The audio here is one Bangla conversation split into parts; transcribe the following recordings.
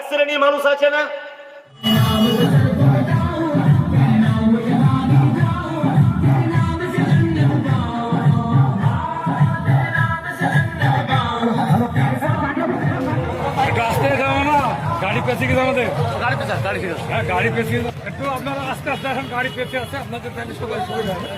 শ্রেণীর মানুষ আছে না, গাড়ি পেছে গেছে আমাদের, গাড়ি পেছে একটু আপনারা আস্তে আস্তে এখন গাড়ি পেছে আছে আপনাদের তাহলে সবাই সুবিধা হবে।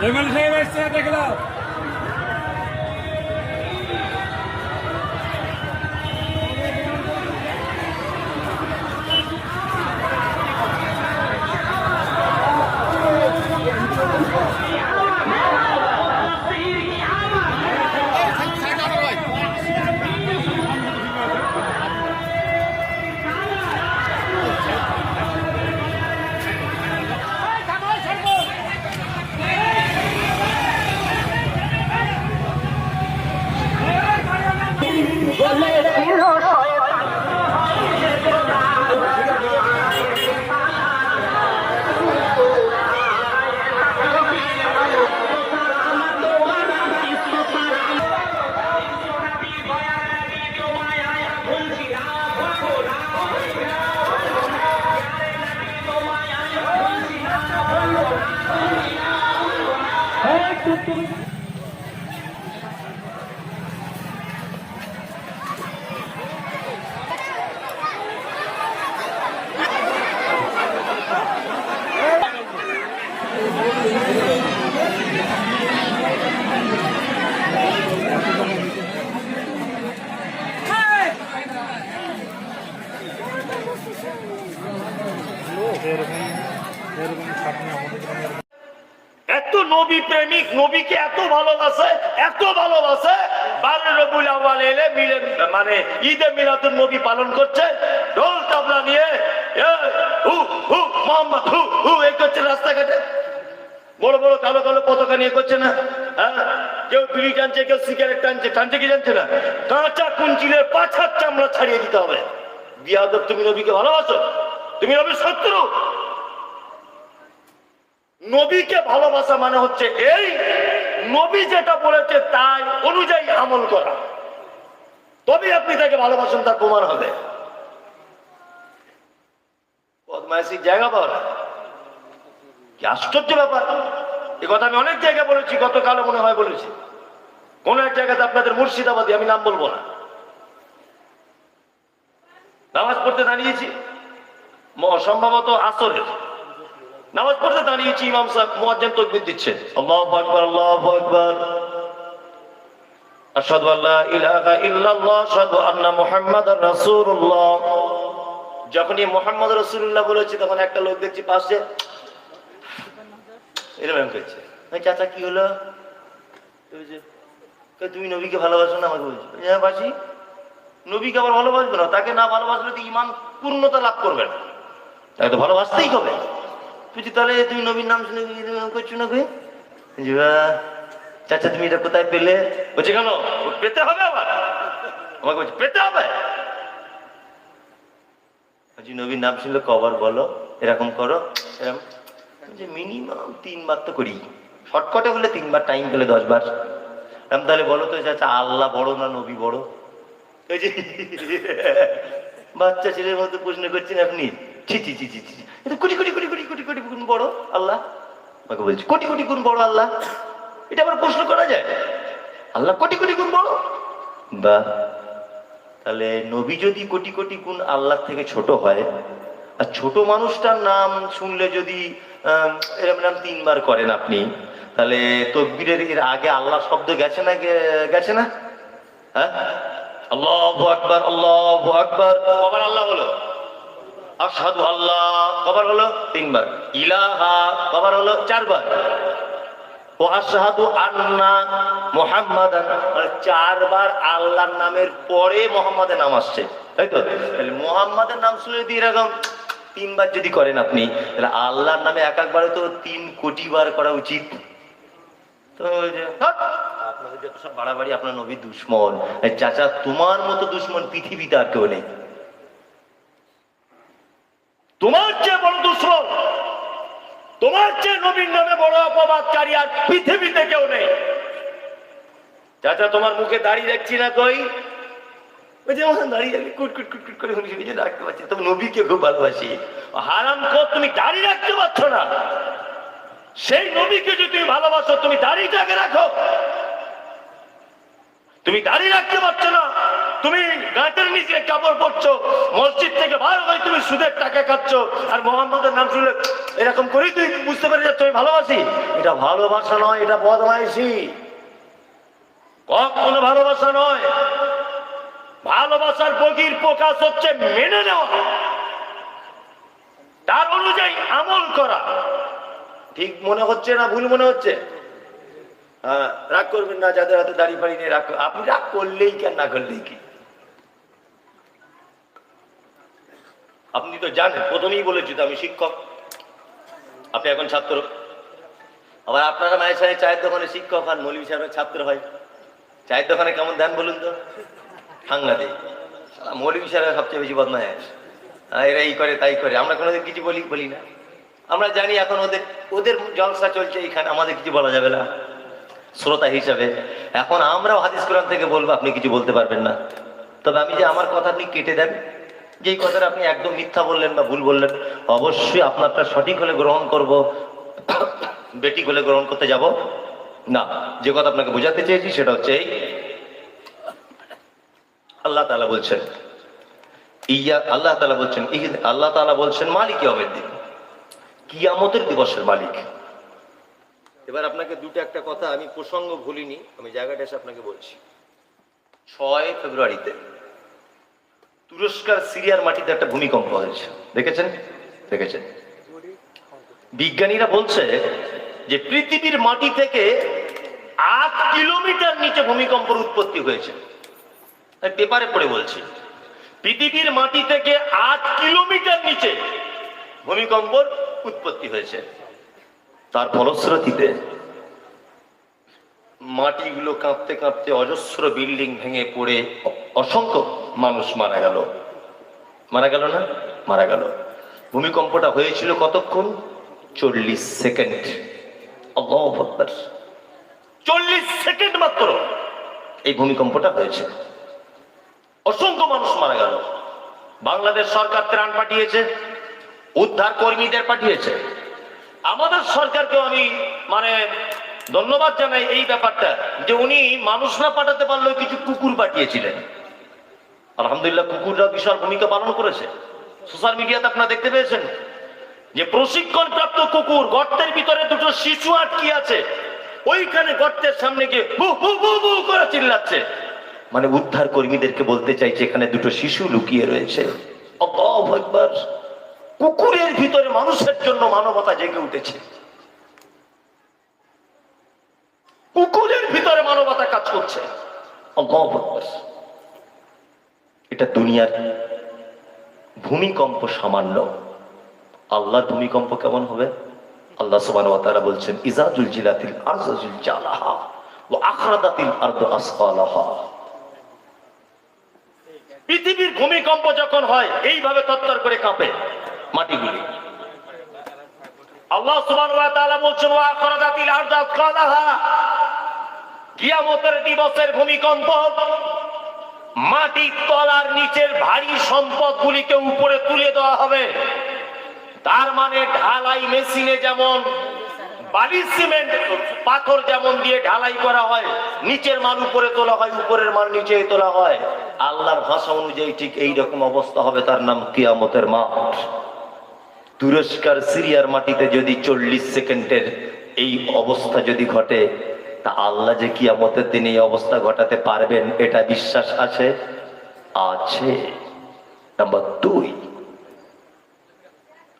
এমএলএ সাহেব এসছে দেখলাম। এত নবী প্রেমিক, নবীকে এত ভালোবাসে, এত ভালোবাসে, 12 রবিউল আউয়াল এলে মিলে মানে ঈদে মিলাদুন নবী পালন করছে, ঢোল তাবলা নিয়ে হু হু মোহাম্মদ হু হু এই করছে রাস্তাঘাটে, বড় বড় কালো কালো পতাকা নিয়ে করছে না? হ্যাঁ, কেউ বিড়ি টানছে, কেউ সিগারেট টানছে, টানছে কি জানছে না? কাঁচা কুঞ্চিলের পাছার চামড়া ছাড়িয়ে দিতে হবে। বিয়াদব, তুমি নবীকে ভালোবাসো? তুমি নবীর শত্রু। নবীকে ভালোবাসা মানে হচ্ছে এই, নবী যেটা বলেছে তাই অনুযায়ী আমল করা, তবে আপনি তাকে ভালোবাসেন, তার প্রমাণ হবে। বদমাইশির জায়গা পাওয়া না, কি আশ্চর্য ব্যাপার! এ কথা আমি অনেক জায়গায় বলেছি, গতকালও মনে হয় বলেছি। কোন এক জায়গাতে আপনাদের মুর্শিদাবাদী, আমি নাম বলবো না, নামাজ পড়তে দাঁড়িয়েছি, সম্ভবত আসরের নামাজ পড়তে দাঁড়িয়েছি, ইমাম সাহেব মুয়াজ্জিন তাকবীর দিচ্ছে, আল্লাহু আকবার আল্লাহু আকবার, আশহাদু আল্লা ইলাহা ইল্লাল্লাহ আশহাদু আন্না মুহাম্মাদার রাসূলুল্লাহ। যখনই মুহাম্মদ রাসূলুল্লাহ বলেছে, তখন একটা লোক দেখছি পাশে এরকম করছে। চাচা কি হলো? তুমি নবীকে ভালোবাসো না? আমাকে বলছো হ্যাঁ বাসি। নবীকে আবার ভালোবাসবে না? তাকে না ভালোবাসলে তো ঈমান পূর্ণতা লাভ করবে না, তাকে তো ভালোবাসতেই হবে। বুঝি, তাহলে তুমি নবীর নাম শুনে করছো না? চাচা তুমি এটা কোথায় পেলে? বলছে কেন পেতে হবে? আবার আমাকে বলছে পেতে হবে। বলছি নবীর নাম শুনলে কবার বলো, এরকম করো, এরকম মিনিমাম 3 বার তো করি, শর্টকাটে হলে 3 বার, টাইম পেলে 10 বার। তাহলে বলো তো চাচা, আল্লাহ বড় না নবী বড়? বাচ্চা ছেলের মতো প্রশ্ন করছেন আপনি। ছি ছি ছি ছি ছি, কোটি কোটি কোটি কোটি কোটি কোটি গুণ বড় আল্লাহ। আমাকে বলছি কোটি কোটি গুণ বড় আল্লাহ, এটা আবার প্রশ্ন করা যায়? আল্লাহ কোটি কোটি গুণ বড়? বা তাহলে নবী যদি কোটি কোটি গুণ আল্লাহ থেকে ছোট হয়, আর ছোট মানুষটার নাম শুনলে যদি এরকম নাম 3 বার করেন আপনি, তাহলে তাকবীরের এর আগে আল্লাহ শব্দ গেছে না? গেছে না? হ্যাঁ, আল্লাহু আকবার আল্লাহু আকবার, কবার আল্লাহ হলো? আশহাদু আল্লাহ কবার হলো? 3 বার। ইলাহা কবার হলো? 4 বার। ও আশহাদু আন্না মুহাম্মাদান, 4 বার আল্লাহর নামের পরে মুহাম্মাদের নাম আসছে, তাই তো? তাহলে মুহাম্মাদের নাম শুনে যদি এরকম 3 বার যদি করেন আপনি, তাহলে আল্লাহর নামে এক একবারে তো 3 কোটি বার করা উচিত। তো ওই যে, হাট! আপনাদের যত সব বাড়াবাড়ি, আপনার নবীর দুশ্মন। এই চাচা, তোমার মতো দুশ্মন পৃথিবীতে আর কেউ নেই। তোমার চেয়ে বড় দুশ্মন, তোমার চেয়ে নবীর নামে বড় অপবাদকারী আর পৃথিবীতে কেউ নেই। চাচা, তোমার মুখে দাঁড়িয়ে দেখছি না কই? ওই যে আমার দাঁড়িয়ে যাবে কুট কুট কুট কুট করে শুনে রাখতে পারছি। তবে নবীকে খুব ভালোবাসি। হারাম কর, তুমি দাঁড়িয়ে রাখতে পারছো না। সেই নবীকে যদি তুমি ভালোবাসো, তুমি দাঁড়িয়েটাকে রাখো। তুমি দাঁড়িয়ে রাখতে পারছো না, তুমি গাঁটের নিচে কাপড় পরছো, মসজিদ থেকে বার হয়ে তুমি সুদের টাকা খাচ্ছ, আর মোহাম্মদের নাম শুনলে এরকম করেই তুই বুঝতে পেরে যাচ্ছ আমি ভালোবাসি। এটা ভালোবাসা নয়, এটা বদমাইশি। কখনো ভালোবাসা নয়। ভালোবাসার বগির প্রকাশ হচ্ছে মেনে নেওয়া, তার অনুযায়ী আমল করা। ঠিক মনে হচ্ছে না ভুল মনে হচ্ছে? হ্যাঁ, রাগ করবেন না যাদের হাতে দাড়ি ফাড়ি নিয়ে রাগ। আপনি রাগ করলেই কেন, না করলেই কি? আপনি তো জানেন, প্রথমেই বলেছি তো আমি শিক্ষক, আপনি এখন ছাত্র। আবার আপনারা মায়ের সাথে চায়ের দোকানে শিক্ষক হন, মৌলভী সাহেবের ছাত্র হয়। চায়ের দোকানে কেমন দেন বলুন তো? সাংঘাতিক। মৌলভী সাহেবের সবচেয়ে বেশি বদমাইশ। এরা এই করে তাই করে, আমরা কোনোদিন কিছু বলি না। আমরা জানি এখন ওদের জলসা চলছে এইখানে, আমাদের কিছু বলা যাবে না শ্রোতা হিসাবে। এখন আমরাও হাদিস কোরআন থেকে বলবো, আপনি কিছু বলতে পারবেন না। তবে আমি যে আমার কথা আপনি কেটে দেন, যেই কথাটা আপনি একদম মিথ্যা বললেন বা ভুল বললেন, অবশ্যই আপনারটা সঠিক হলে গ্রহণ করব, বেঠিক হলে গ্রহণ করতে যাব না। যে কথা আপনাকে বোঝাতে চেয়েছি সেটা হচ্ছে এই, আল্লাহ তাআলা বলছেন আল্লাহ তাআলা বলছেন মালিক ইয়াউমিদ দ্বীন, কিয়ামতের দিবসের মালিক। এবার আপনাকে একটা কথা, আমি প্রসঙ্গ ভুলিনি, আমি জায়গাটা এসে আপনাকে বলছি। 6 ফেব্রুয়ারিতে তুরস্কের সিরিয়ার মাটিতে একটা ভূমিকম্প হয়েছে, দেখেছেন? বিজ্ঞানীরা বলছে যে পৃথিবীর মাটি থেকে 8 কিলোমিটার নিচে ভূমিকম্পের উৎপত্তি হয়েছে। পেপারে পড়ে বলছি, পৃথিবীর মাটি থেকে 8 কিলোমিটার নিচে ভূমিকম্পের উৎপত্তি হয়েছে। তার ফলশ্রুতিতে মাটিগুলো কাঁপতে কাঁপতে অজস্র বিল্ডিং ভেঙে পড়ে অসংখ্য মানুষ মারা গেল না? মারা গেল। ভূমিকম্পটা হয়েছিল কতক্ষণ? 40 সেকেন্ড। আল্লাহু আকবার। 40 সেকেন্ড মাত্র এই ভূমিকম্পটা হয়েছে, অসংখ্য মানুষ মারা গেল। বাংলাদেশ সরকার ত্রাণ পাঠিয়েছে, উদ্ধার কর্মীদের পাঠিয়েছে। আমাদের সরকারকেও আমি ধন্যবাদ জানাই এই ব্যাপারটা, যে উনি মানুষ না পাঠাতে পারলেও কিছু কুকুর পাঠিয়েছিলেন। আলহামদুলিল্লাহ, কুকুররা বিশাল ভূমিকা পালন করেছে। সোশ্যাল মিডিয়াতে আপনারা দেখতে পেয়েছেন যে প্রশিক্ষণ প্রাপ্ত কুকুর গর্তের ভিতরে 2টো শিশু আটকে আছে, ওইখানে গর্তের সামনে গিয়ে হু হু হু হু করে চিল্লাচ্ছে। উদ্ধার কর্মীদেরকে বলতে চাইছে এখানে 2টো শিশু লুকিয়ে রয়েছে। আল্লাহু আকবার। কুকুরের ভিতরে মানুষের জন্য মানবতা জেগে উঠেছে, কুকুরের ভিতরে মানবতা কাজ করছে। আল্লাহু আকবার। এটা দুনিয়ার ভূমিকম্প সামান্য, আল্লাহর ভূমিকম্প কেমন হবে? আল্লাহ সুবহানাহু ওয়া তাআলা বলছেন, ইযা জুলজিলাতিল আরযু জিলজালাহা ওয়া আখরাজাতিল আরদু আসফালাহা। পৃথিবীর ভূমিকম্প যখন হয় এইভাবে তত্তর করে কাঁপে মাটিগুলি। আল্লাহ সুবহানাহু ওয়া তাআলা বলছেন, ওয়া আখরাজাতিল আরদু আসফালাহা। কিয়ামতের দিবসের ভূমিকম্প মাটির তলার নিচের ভারী সম্পদগুলিকে উপরে তুলে দেওয়া হবে। তার ঢালাই মেশিনে যেমন বালি সিমেন্ট পাথর যেমন দিয়ে ঢালাই করা হয়, নিচের মাল উপরে তোলা হয়, উপরের মাল নিচে তোলা হয়, আল্লাহর ভাষা অনুযায়ী ঠিক এই রকম অবস্থা হবে। তার নাম কিয়ামতের মাঠ। তুরস্কের সিরিয়ার মাটিতে যদি 40 সেকেন্ডের এই অবস্থা যদি ঘটে, তা আল্লাহ যে কিয়ামতের দিন এই অবস্থা ঘটাতে পারবেন, এটা বিশ্বাস আছে? নাম্বার 2,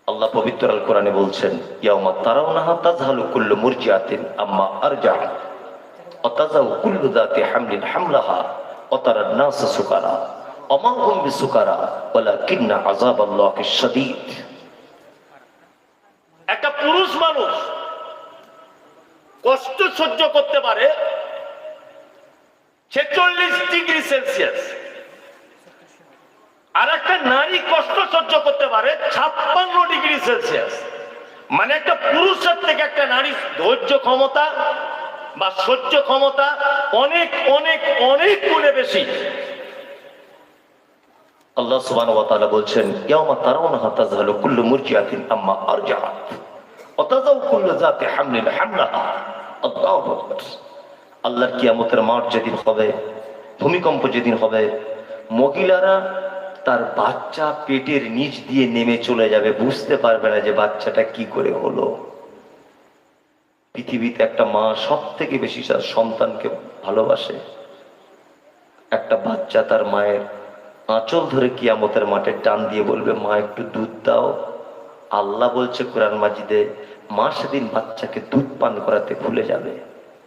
আল্লাহ পবিত্র আল কোরআনে বলছেন, ইয়াউমা তারাউনাহা তাযহালু কুল্লু মুরজিআতিন আম্মা আরজাআত ওয়া তাযাউ কুল্লু যাতি হামলিন হামলাহা ওয়া তারান নাসা সুকারা ওয়া মা হুম বিসুকারা ওয়ালাকিন্না আযাবাল্লাহি শাদীদ। কষ্ট সহ্য করতে পারে 46°C, আর একটা নারী কষ্ট সহ্য করতে পারে 56°C। মানে একটা পুরুষের থেকে একটা নারীর ধৈর্য ক্ষমতা বা সহ্য ক্ষমতা অনেক অনেক অনেক গুণে বেশি। আল্লাহ সুবহানাহু ওয়া তাআলা বলছেন, ইয়াওমা তারাউনাহা তাযহালু কুল্লু মুরজিআতিন আম্মা আরজাআত ওয়া তাযাউ কুল্লু যাতি হামলিন হামলাহা। আল্লাহু আকবার। আল্লাহর কিয়ামতের মাঠ যেদিন হবে, ভূমিকম্প যেদিন হবে, মহিলারা তার বাচ্চা পেটের নিচ দিয়ে নেমে চলে যাবে, বুঝতে পারবে না যে বাচ্চাটা কি করে হলো। পৃথিবীতে একটা মা সব থেকে বেশি তার সন্তানকে ভালোবাসে। একটা বাচ্চা তার মায়ের আঁচল ধরে কিয়ামতের মাঠে টান দিয়ে বলবে, মা একটু দুধ দাও। আল্লাহ বলছে কোরআন মাজিদে, মা সেদিন বাচ্চাকে দুধ পান করাতে ভুলে যাবে,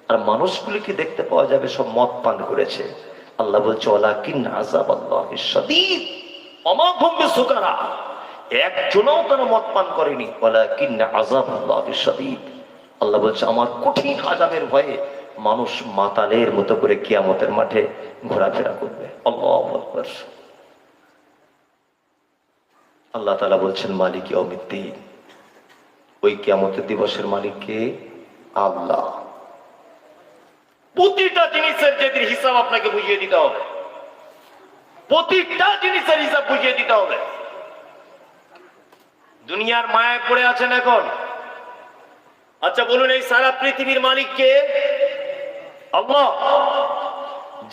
আর মানুষগুলিকে দেখতে পাওয়া যাবে সব মদ পান করেছে। আল্লাহ বলছে, ওয়ালাকিন আযাবাল্লাহি শাদীদ ওয়া হুম বিসুকারা। একজনও তারা মদ পান করেনি। ওয়ালাকিন আযাবাল্লাহি শাদীদ। আল্লাহ বলছে, আমার কঠিন আযাবের ভয়ে মানুষ মাতালের মতো করে কিয়ামতের মাঠে ঘোরাফেরা করবে। আল্লাহু আকবার। আল্লাহ তাআলা বলছেন, মালিক ইয়াউমিদ্দিন। ওই কিয়ামতের দিবসের মালিক কে? আল্লাহ। প্রতিটা জিনিসের যেদিন হিসাব আপনাকে বুঝিয়ে দিতে হবে, প্রতিটা জিনিসের হিসাব বুঝিয়ে দিতে হবে। দুনিয়ার মায়ায় পড়ে আছেন এখন। আচ্ছা বলুন, এই সারা পৃথিবীর মালিক কে? আল্লাহ।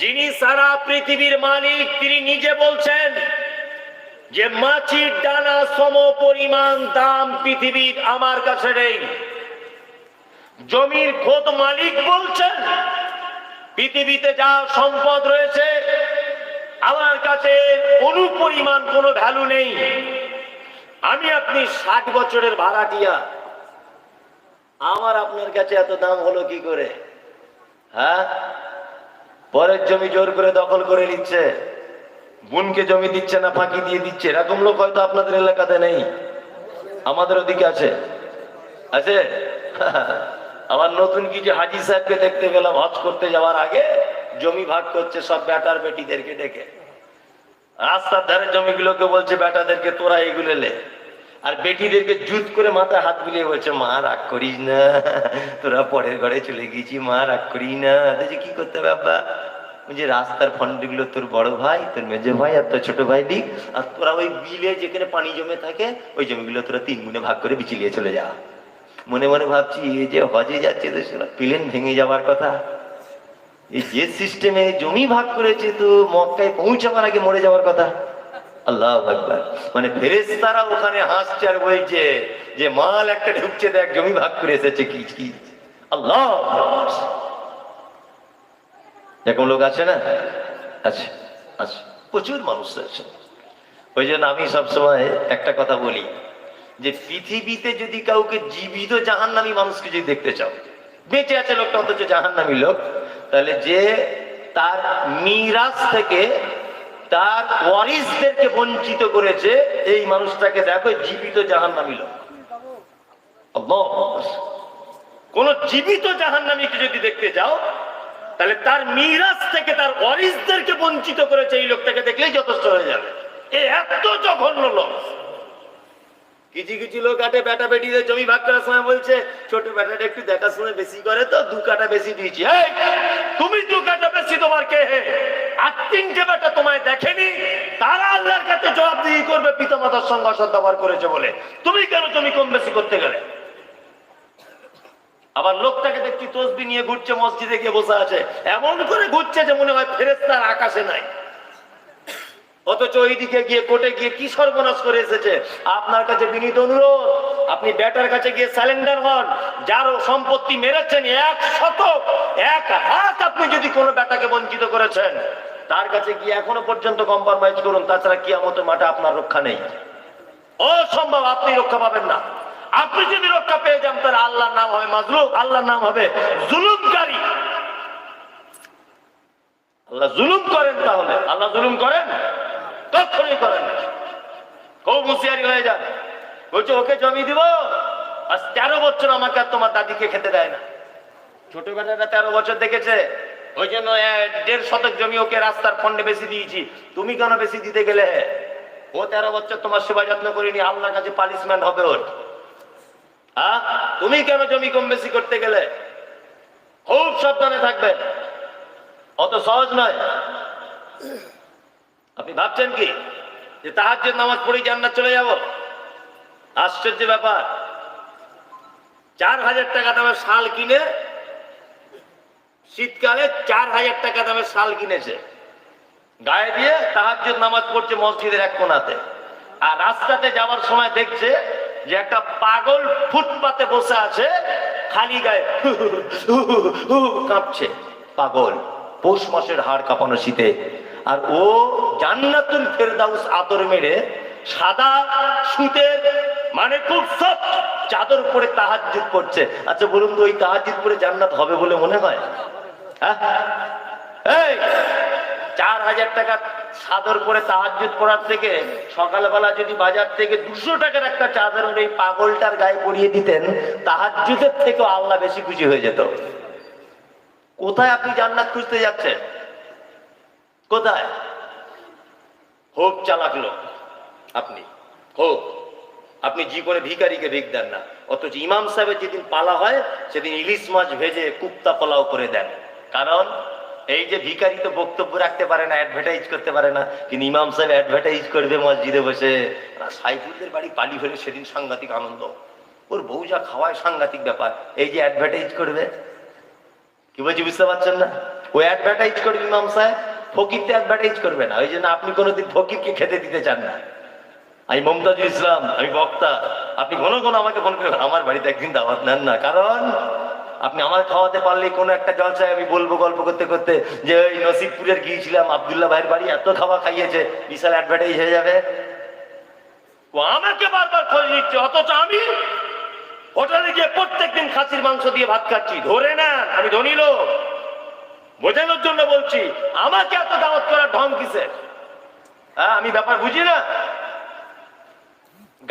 যিনি সারা পৃথিবীর মালিক, তিনি নিজে বলছেন যে মাছির ডানা সম পরিমাণ দাম পৃথিবীর আমার কাছে নেই। জমির খোদ মালিক বলছেন, পৃথিবীতে যা সম্পদ রয়েছে আমার কাছে অনুপরিমাণ কোনো ভ্যালু নেই। আমি আপনি 60 বছরের ভাড়াটিয়া, আমার আপনার কাছে এত দাম হলো কি করে? হ্যাঁ, পরের জমি জোর করে দখল করে নিচ্ছে, বোনকে জমি দিচ্ছে না, ফাঁকি দিয়ে দিচ্ছে। এরকম লোক হয়তো আপনাদের এলাকাতে নেই, আমাদের ওদিকে আছে। আছে। আবার নতুন কিছু হাজি সাহেবকে দেখতে পেলাম, হজ করতে যাওয়ার আগে জমি ভাগ করছে সব বেটার বেটিদেরকে ডেকে। রাস্তার ধারে জমিগুলোকে বলছে বেটাদেরকে তোরা এগুলো লে, আর বেটিদেরকে জুত করে মাথায় হাত বুলিয়ে বলছে, মা রাগ করিস না, তোরা পরের ঘরে চলে গেছি, মা রাগ করিস না। কি করতে হবে আব্বা? যে রাস্তার ফন্ডগুলো তোর বড় ভাই, তোর মেজো ভাই আর তোর ছোট ভাই দিক, আর তোরা ওই বিলে যেখানে পানি জমে থাকে ওই জমিগুলো তোরা 3 গুণে ভাগ করে বিচিলিয়ে চলে যা। মনে মনে ভাবছি, এই যে হজে যাচ্ছে তো সেটা প্লেন ভেঙে যাওয়ার কথা, এই যে সিস্টেমে জমি ভাগ করেছে তো মক্কায় পৌঁছাবার আগে মরে যাওয়ার কথা। আল্লাহু আকবার। মানে ফেরেশতারা ওখানে হাসছে আর বলছে যে মাল একটা ঢুকছে, দেখ জমি ভাগ করে এসেছে কি কি। আল্লাহ, এরকম লোক আছে না? আছে, আছে, প্রচুর মানুষ আছে। ওই জন্য আমি সবসময় একটা কথা বলি যে পৃথিবীতে যদি কাউকে জীবিত জাহান্নামী মানুষকে যদি দেখতে চাও, বেঁচে আছে লোকটা অথচ জাহান্নামী লোক, তাহলে যে তার মিরাস থেকে তার ওয়ারিসদেরকে বঞ্চিত করেছে, এই মানুষটাকে দেখো জীবিত জাহান্নামী লোক। কোন জীবিত জাহান্নামীকে যদি দেখতে যাও, তাহলে তার মিরাস থেকে তার ওয়ারিসদেরকে বঞ্চিত করেছে, এই লোকটাকে দেখলেই যথেষ্ট হয়ে যাবে। এ এত জঘন্য লোক। কিছু কিছু লোক আছে বেটা বেটিদের জমি ভাগ করার সময় বলছে, ছোট বেটাটা একটু দেখাশোনা বেশি করে তো 2 কাঠা বেশি দিয়েছি। তুমি 2 কাঠা বেশি তোমার কে? আর 3টে বেটা তোমায় দেখেনি, তারা আল্লাহর কাছে জবাবদিহি করবে পিতামাতার সঙ্গে অসৎ ব্যবহার করেছে বলে। তুমি কেন জমি কম বেশি করতে গেলে? আবার লোকটাকে দেখছি তসবিহ নিয়ে ঘুরছে, মসজিদে গিয়ে বসে আছে, এমন করে ঘুরছে যে মনে হয় ফেরেশতার আকাশে নাই, অথচ ওইদিকে গিয়ে কোর্টে গিয়ে কি সর্বনাশ করে এসেছে। আপনার কাছে বিনীত অনুরোধ, আপনি বেটার কাছে গিয়ে স্যালেন্ডার হন। যার সম্পত্তি মেরেছেন 1 হাত, আপনি যদি কোনো বেটাকে বঞ্চিত করেছেন, তার কাছে গিয়ে এখনো পর্যন্ত কম্প্রোমাইজ করুন, তাছাড়া কিয়ামতের মাঠে আপনার রক্ষা নেই, অসম্ভব, আপনি রক্ষা পাবেন না। আপনি যদি রক্ষা পেয়ে যান, তাহলে আল্লাহর নাম হবে মাজলুম, আল্লাহর নাম হবে জুলুমকারী। আল্লাহ জুলুম করেন, তাহলে আল্লাহ জুলুম করেন? কখনোই করেন না। খুব হুঁশিয়ারি হয়ে যান। বলছে ওকে জমি দিব, আর 13 বছর আমাকে আর তোমার দাদিকে খেতে দেয় না। ছোট বেটাটা 13 বছর দেখেছে, ওই জন্য 1.5 শতক জমি ওকে রাস্তার ফন্ডে বেশি দিয়েছি। তুমি কেন বেশি দিতে গেলে? ও 13 বছর তোমার সেবা যত্ন করিনি, আল্লাহর কাছে পানিশমেন্ট হবে ওর। হ্যাঁ, তুমি কেন জমি কম বেশি করতে গেলে? খুব সাবধানে থাকবেন, অত সহজ নয়। আপনি ভাবছেন কি যে তাহাজ্জুদ নামাজ পড়ে জান্নাত চলে যাব? আশ্চর্য ব্যাপার। 4000 টাকা দামের শাল কিনে, শীতকালে 4000 টাকা দামের শাল কিনেছে, গায়ে দিয়ে তাহাজ্জুদ নামাজ পড়ছে মসজিদের এক কোণাতে। আর রাস্তাতে যাওয়ার সময় দেখছে যে একটা পাগল ফুটপাতে বসে আছে, খালি গায়ে কাঁপছে। পাগল, পৌষ মাসের হাড় কাঁপানো শীতে। আর ও জান্নাতুল ফেরদাউস আতর মেরে সাদা সুতের মানে খুব সফট চাদর পরে তাহাজ্জুদ পড়ছে। আচ্ছা বলুন তো, ওই তাহাজ্জুদ পরে জান্নাত হবে বলে মনে হয়? এই 4000 টাকা চাদর পরে তাহাজ্জুদ পড়ার থেকে সকালবেলা যদি বাজার থেকে 200 টাকার একটা চাদর এই পাগলটার গায়ে পরিয়ে দিতেন, তাহাজ্জুদের থেকে আল্লাহ বেশি খুশি হয়ে যেত। কোথায় আপনি জান্নাত খুঁজতে যাচ্ছেন? কোথায়? খুব চালাক লোক আপনি, খুব। আপনি জীবনে ভিখারিকে ভিক দেন না, অথচ ইমাম সাহেবের যেদিন পালা হয় সেদিন ইলিশ মাছ ভেজে কুপ্তা পোলাও করে দেন। কারণ এই যে ভিখারি তো বক্তব্য রাখতে পারে না, অ্যাডভার্টাইজ করতে পারে না, কিন্তু ইমাম সাহেব অ্যাডভার্টাইজ করবে মসজিদে বসে। সাইফুলদের বাড়ি পালি হলে সেদিন সাংঘাতিক আনন্দ, ওর বউ যা খাওয়ায় সাংঘাতিক ব্যাপার। এই যে অ্যাডভার্টাইজ করবে, কি বলছি বুঝতে পারছেন না? ও অ্যাডভার্টাইজ করবে ইমাম সাহেব, ফকিরকে অ্যাডভার্টাইজ করবে না। ওই জন্য আপনি কোনোদিন ফকিরকে খেতে দিতে চান না। আমি মমতাজুল ইসলাম, আমি বক্তা, আপনি ঘন ঘন আমাকে ফোন করে আমার বাড়িতে একদিন দাওয়াত নেন না। কারণ আপনি আমার খাওয়াতে পারলে কোনো একটা জলসায় আমি বলবো গল্প করতে করতে যে ওই নসিবপুরের গিয়েছিলাম আব্দুল্লাহ ভাইয়ের বাড়ি, এত খাবার খাইয়েছে, বিশাল অ্যাডভার্টাইজ হয়ে যাবে। ও আমাকে বারবার খোঁজ নিচ্ছে, অথচ আমি হোটেলে গিয়ে প্রত্যেকদিন খাসির মাংস দিয়ে ভাত খাচ্ছি। ধরে না, আমি ধনী লোক, বোঝানোর জন্য বলছি। আমাকে এত দাওয়াত করার ঢং কিসের? হ্যাঁ, আমি ব্যাপার বুঝি না।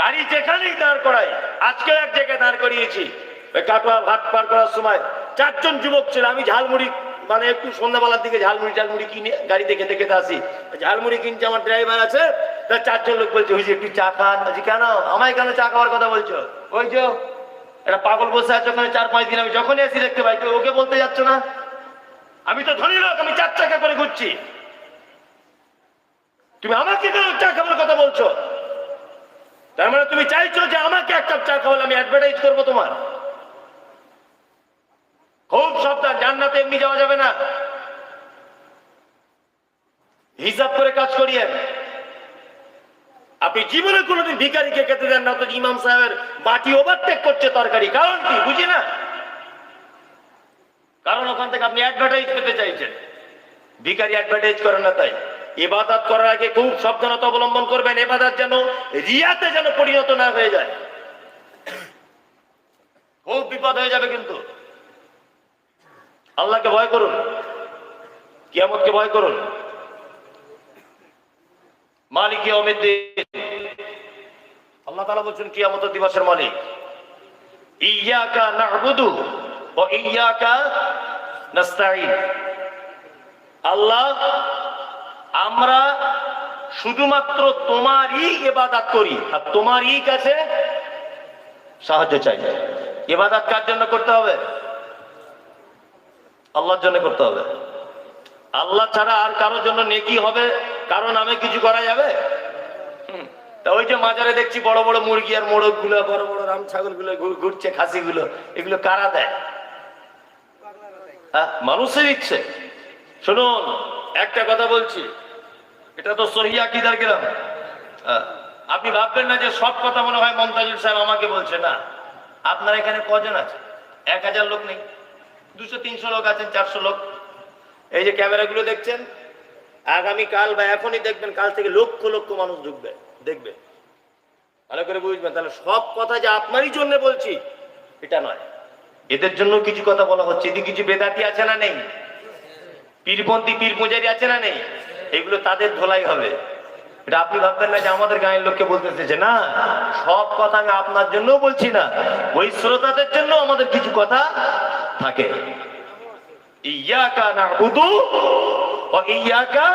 গাড়ি যেখানেই দাঁড় করাই, আজকে এক জায়গায় দাঁড় করিয়েছি, কাটোয়া ঘাট পার করার সময় 4 জন যুবক ছিল। আমি ঝালমুড়ি মানে একটু সন্ধ্যাবেলার দিকে ঝালমুড়ি কিনে গাড়িতে খেতে খেতে আসি। ঝালমুড়ি কিনছে, আমার ড্রাইভার আছে, তা 4 জন লোক বলছে হুজুর একটু চা খান। বলছি কেন? আমায় কেন চা খাওয়ার কথা বলছো? ওই যে একটা পাগল বসে আছে ওখানে 4-5 দিন, আমি যখনই আসি দেখতে পাই, তো ওকে বলতে যাচ্ছ না? আমি তো ধনী লোক, আমি 4 চাকা করে ঘুরছি, তুমি আমাকে কেন চা খাওয়ার কথা বলছো? তার মানে তুমি চাইছো যে আমাকে এক কাপ চা খাওয়ালে আমি অ্যাডভার্টাইজ করবো তোমার? খুব সাবধান, জান্নাতে এমনি যাওয়া যাবে না, হিসাব করে কাজ করিয়েন। আপনি জীবনে কোনোদিন ভিখারিকে খেতে দেন না, তো ইমাম সাহেবের বাটি ওভারটেক করছে তরকারি। কারণ কি বুঝি না? কারণ ওখান থেকে আপনি অ্যাডভার্টাইজ পেতে চাইছেন। ভিখারি অ্যাডভার্টাইজ করে না। তাই ইবাদত করার আগে খুব সাবধানতা অবলম্বন করবেন, ইবাদত যেন রিয়াতে যেন পরিণত না হয়ে যায়। খুব বিপদ হয়ে যাবে। কিন্তু আল্লাহকে ভয় করুন, কিয়ামতকে ভয় করুন। মালিক ইয়াউমিদ্দিন, আল্লাহ তাআলা বলছেন কিয়ামত দিবসের মালিক। ইয়্যাকা না'বুদু ওয়া ইয়্যাকা নাস্তাঈন। আল্লাহ, আমরা শুধুমাত্র তোমারই ইবাদত করি আর তোমারই কাছে সাহায্য চাই। ইবাদত কার জন্য করতে হবে? আল্লাহর জন্য করতে হবে। আল্লাহ ছাড়া আর কারোর জন্য নেকি হবে, কারো নামে কিছু করা যাবে? তা ওই যে মাজারে দেখছি বড় বড় মুরগি আর মোরগ গুলো, বড় বড় রাম ছাগল গুলো ঘুরছে, খাসি গুলো, এগুলো কারা দেয়? মানুষের ইচ্ছে। শুনুন, একটা কথা বলছি, এটা তো সহিহ আকীদার গ্রাম। আপনি ভাববেন না যে সব কথা মনে হয় মমতাজুল সাহেব আমাকে বলছে। না, আপনার এখানে কজন আছে? 1000 লোক নেই, 200-300 লোক আছেন, 400 লোক। এই যে ক্যামেরাগুলো দেখছেন, আগামীকাল বা এখনই দেখবেন, কাল থেকে লক্ষ লক্ষ মানুষ ঢুকবে, দেখবে। ভালো করে বুঝবেন। তাহলে সব কথা যে আপনারই জন্য বলছি এটা নয়, এদের জন্য কিছু কথা বলা হচ্ছে। এদিকে কিছু বেদাতি আছে না নেই? পীরপন্থী পীর পূজারি আছে না নেই? এগুলো তাদের ধোলাই হবে। এটা আপনি ভাববেন না যে আমাদের গায়ের লোককে বলতেছে। যে না, সব কথা আমি আপনার জন্য বলছি না, ওই শ্রোতাদের জন্য আমাদের কিছু কথা থাকে। ইয়্যাকা না'বুদু ওয়া ইয়্যাকা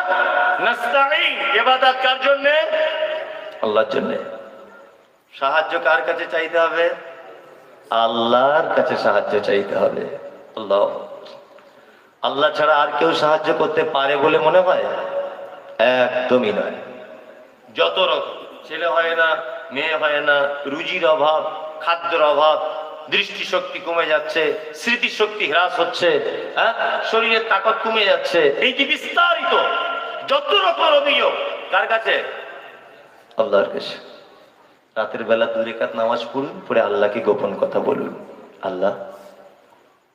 নাস্তাঈন, ইবাদত কার জন্য? আল্লাহর জন্য। সাহায্য কার কাছে চাইতে হবে? আল্লাহর কাছে সাহায্য চাইতে হবে। আল্লাহ আল্লাহ ছাড়া আর কেউ সাহায্য করতে পারে বলে মনে হয়? একদমই নয়। যত রকম ছেলে হয় না, মেয়ে হয় না, রুজির অভাব, খাদ্যের অভাব, দৃষ্টিশক্তি কমে যাচ্ছে, স্মৃতিশক্তি হ্রাস হচ্ছে, শরীরের তাকত কমে যাচ্ছে, এই যে বিস্তারিত যত রকমের অভিযোগ কার কাছে? আল্লাহর কাছে। রাতের বেলা 2 রাকাত নামাজ পড়ুন, পড়ে আল্লাহকে গোপন কথা বলুন। আল্লাহ,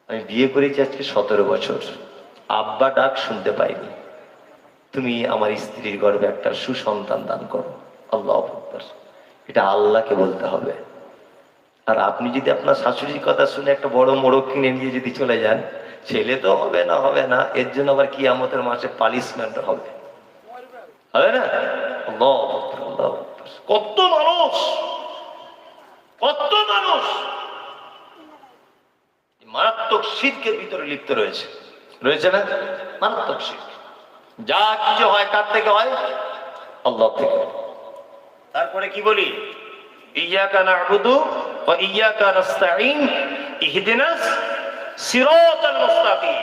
আমি বিয়ে করেছি আজকে 17 বছর, আব্বা ডাক শুনতে পাইনি, তুমি আমার স্ত্রীর গর্ভে একটা সুসন্তান দান করো। আল্লাহু আকবার। এটা আল্লাহকে বলতে হবে। আর আপনি যদি আপনার শাশুড়ির কথা শুনে একটা বড় মোড়ক কিনে নিয়ে যদি চলে যান, ছেলে তো হবে না, এর জন্য আবার কিয়ামতের মাসে পানিশমেন্ট হবে না? আল্লাহু আকবার, আল্লাহু আকবার। কত মানুষ মারাত্মক শিরকের ভিতরে লিপ্ত রয়েছে না? মারাত্মক শিরক। যা কিছু হয় কার থেকে হয়? আল্লাহ থেকে। তারপরে কি বলি? ইয়্যাকা না'বুদু ওয়া ইয়্যাকা নাস্তাঈন ইহদিনাস সিরাতাল মুস্তাকিম।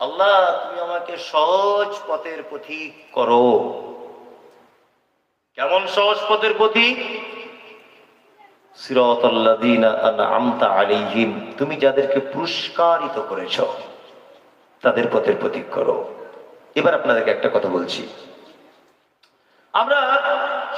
আল্লাহ, তুমি আমাকে সহজ পথের পথিক করো। কেমন সহজ পথের পথিক? সিরাতাল্লাযীনা আন'আমতা আলাইহিম, তুমি যাদেরকে পুরস্কারিত করেছো তাদের পথের পথিক করো। এবার আপনাদেরকে একটা কথা বলছি, আমরা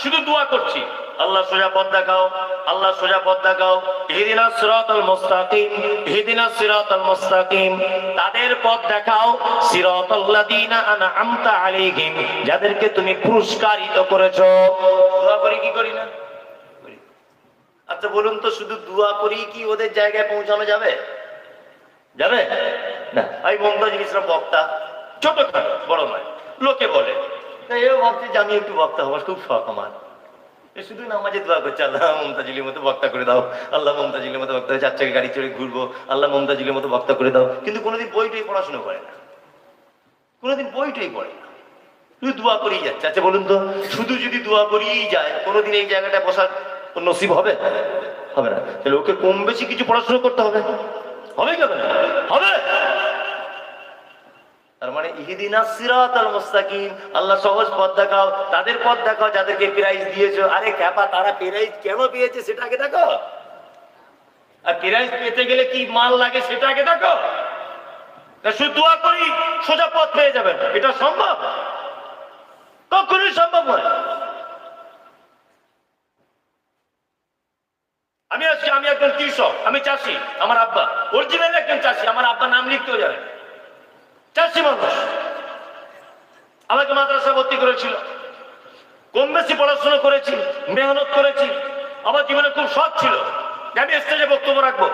শুধু দোয়া করছি, আল্লাহ সোজা পথ দেখাও, আল্লাহ সোজা পথ দেখাও, ইহদিনাস সিরাতাল মুস্তাকিম, ইহদিনাস সিরাতাল মুস্তাকিম, তাদের পথ দেখাও, সিরাতাল্লাযীনা আন'আমতা আলাইহিম, যাদেরকে তুমি পুরস্কারিত করেছো। দোয়া করি কি করি না? আচ্ছা বলুন তো, শুধু দোয়া করি কি ওদের জায়গায় পৌঁছানো যাবে? না। আমি মমতাজুল ইসলাম বক্তা, ছোটখাটো, বড় নয়, লোকে বলে, এও ভাবছে যে আমি একটু বক্তা হওয়ার খুব শখ আমার, শুধু নামাজে দোয়া করছে, আল্লাহ মমতাজুলের মতো বক্তা করে দাও, আল্লাহ মমতাজুলের মতো বক্তা, 4 চাকা গাড়ি চড়ে ঘুরবো, আল্লাহ মমতাজুলের মতো বক্তা করে দাও। কিন্তু কোনোদিন বইটাই পড়াশোনা করে না, কোনোদিন বইটাই পড়ে না, শুধু দোয়া করেই যাচ্ছে। আচ্ছা বলুন তো, শুধু যদি দোয়া করেই যায়, কোনোদিন এই জায়গাটায় বসার নসিব হবে? হবে না। তাহলে ওকে কম বেশি কিছু পড়াশোনা করতে হবে কি হবে না? হবে। তার মানে ইহদিনাস সিরাতাল মুস্তাকিম, আল্লাহ সহজ পথ দেখাও, তাদের পথ দেখাও যাদেরকে প্রাইজ দিয়েছো। আরে ক্যাপা, তারা প্রাইজ কেন পেয়েছে সেটা আগে দেখো, আর প্রাইজ পেতে গেলে কি মাল লাগে সেটা আগে দেখো। শুধু দোয়া করি সোজা পথ পেয়ে যাবেন, এটা সম্ভব? কখনোই সম্ভব নয়। আমি একজন কৃষক, আমি চাষি, আমার আব্বা অরিজিনাল একজন চাষি, আমার আব্বা নাম লিখতেও জানে, চাষি মানুষ। আমাকে মাদ্রাসা ভর্তি করেছিল, কম বেশি পড়াশোনা করেছি, মেহনত করেছি, আমার জীবনে খুব শখ ছিল যে আমি স্টেজে বক্তব্য রাখবো।